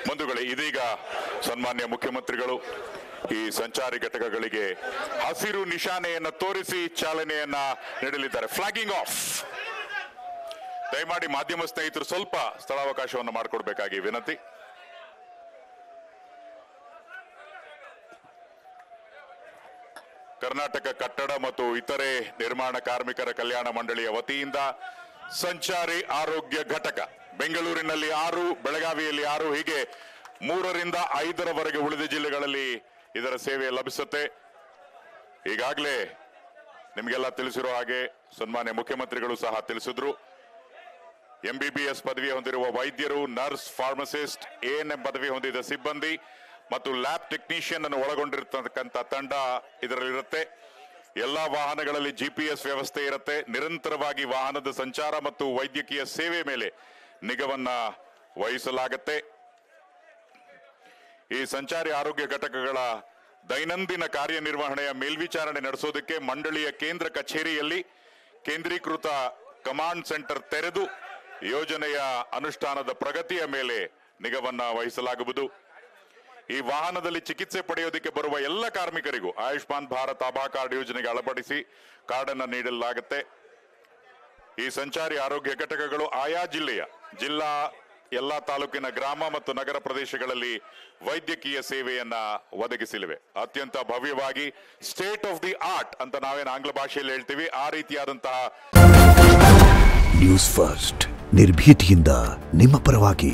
ಬಂಧುಗಳೇ, ಇದೀಗ ಸನ್ಮಾನ್ಯ ಮುಖ್ಯಮಂತ್ರಿಗಳು ಈ ಸಂಚಾರಿ ಘಟಕಗಳಿಗೆ ಹಸಿರು ನಿಶಾನೆಯನ್ನು ತೋರಿಸಿ ಚಾಲನೆಯನ್ನ ನೀಡಲಿದ್ದಾರೆ. Flagging of. ದಯಮಾಡಿ ಮಾಧ್ಯಮ ಸ್ನೇಹಿತರು ಸ್ವಲ್ಪ ಸ್ಥಳಾವಕಾಶವನ್ನು ಮಾಡಿಕೊಡ್ಬೇಕಾಗಿ ವಿನಂತಿ. ಕರ್ನಾಟಕ ಕಟ್ಟಡ ಮತ್ತು ಇತರೆ ನಿರ್ಮಾಣ ಕಾರ್ಮಿಕರ ಕಲ್ಯಾಣ ಮಂಡಳಿಯ ವತಿಯಿಂದ ಸಂಚಾರಿ ಆರೋಗ್ಯ ಘಟಕ ಬೆಂಗಳೂರಿನಲ್ಲಿ 6, ಬೆಳಗಾವಿಯಲ್ಲಿ 6, ಹೀಗೆ 3 ರಿಂದ 5ರವರೆಗೆ ಉಳಿದ ಜಿಲ್ಲೆಗಳಲ್ಲಿ ಇದರ ಸೇವೆ ಲಭಿಸುತ್ತೆ. ಈಗಾಗಲೇ ನಿಮಗೆಲ್ಲ ತಿಳಿಸಿರೋ ಹಾಗೆ ಸನ್ಮಾನ್ಯ ಮುಖ್ಯಮಂತ್ರಿಗಳು ಸಹ ತಿಳಿಸಿದ್ರು. MBBS ಪದವಿ ಹೊಂದಿರುವ ವೈದ್ಯರು, ನರ್ಸ್, ಫಾರ್ಮಸಿಸ್ಟ್, ANM ಪದವಿ ಹೊಂದಿದ ಸಿಬ್ಬಂದಿ ಮತ್ತು ಲ್ಯಾಬ್ ಟೆಕ್ನಿಷಿಯನ್ ಅನ್ನು ಒಳಗೊಂಡಿರತಕ್ಕಂಥ ತಂಡ ಇದರಲ್ಲಿರುತ್ತೆ. ಎಲ್ಲಾ ವಾಹನಗಳಲ್ಲಿ GPS ವ್ಯವಸ್ಥೆ ಇರುತ್ತೆ. ನಿರಂತರವಾಗಿ ವಾಹನದ ಸಂಚಾರ ಮತ್ತು ವೈದ್ಯಕೀಯ ಸೇವೆ ಮೇಲೆ ನಿಗಾವನ್ನ ವಹಿಸಲಾಗುತ್ತೆ. ಈ ಸಂಚಾರಿ ಆರೋಗ್ಯ ಘಟಕಗಳ ದೈನಂದಿನ ಕಾರ್ಯನಿರ್ವಹಣೆಯ ಮೇಲ್ವಿಚಾರಣೆ ನಡೆಸೋದಕ್ಕೆ ಮಂಡಳಿಯ ಕೇಂದ್ರ ಕಚೇರಿಯಲ್ಲಿ ಕೇಂದ್ರೀಕೃತ ಕಮಾಂಡ್ ಸೆಂಟರ್ ತೆರೆದು ಯೋಜನೆಯ ಅನುಷ್ಠಾನದ ಪ್ರಗತಿಯ ಮೇಲೆ ನಿಗಾವನ್ನ ವಹಿಸಲಾಗುವುದು. ಈ ವಾಹನದಲ್ಲಿ ಚಿಕಿತ್ಸೆ ಪಡೆಯೋದಕ್ಕೆ ಬರುವ ಎಲ್ಲ ಕಾರ್ಮಿಕರಿಗೂ ಆಯುಷ್ಮಾನ್ ಭಾರತ್ ಆಭಾ ಕಾರ್ಡ್ ಯೋಜನೆಗೆ ಅಳವಡಿಸಿ ಕಾರ್ಡ್ ಅನ್ನು ನೀಡಲಾಗುತ್ತೆ. ಈ ಸಂಚಾರಿ ಆರೋಗ್ಯ ಘಟಕಗಳು ಆಯಾ ಜಿಲ್ಲಾ ಎಲ್ಲಾ ತಾಲೂಕಿನ ಗ್ರಾಮ ಮತ್ತು ನಗರ ಪ್ರದೇಶಗಳಲ್ಲಿ ವೈದ್ಯಕೀಯ ಸೇವೆಯನ್ನ ಒದಗಿಸಲಿವೆ. ಅತ್ಯಂತ ಭವ್ಯವಾಗಿ ಸ್ಟೇಟ್ ಆಫ್ ದಿ ಆರ್ಟ್ ಅಂತ ನಾವೇನು ಆಂಗ್ಲ ಭಾಷೆಯಲ್ಲಿ ಹೇಳ್ತೀವಿ, ಆ ರೀತಿಯಾದಂತಹ ನ್ಯೂಸ್ ಫಸ್ಟ್ ನಿರ್ಭೀತಿಯಿಂದ ನಿಮ್ಮ ಪರವಾಗಿ.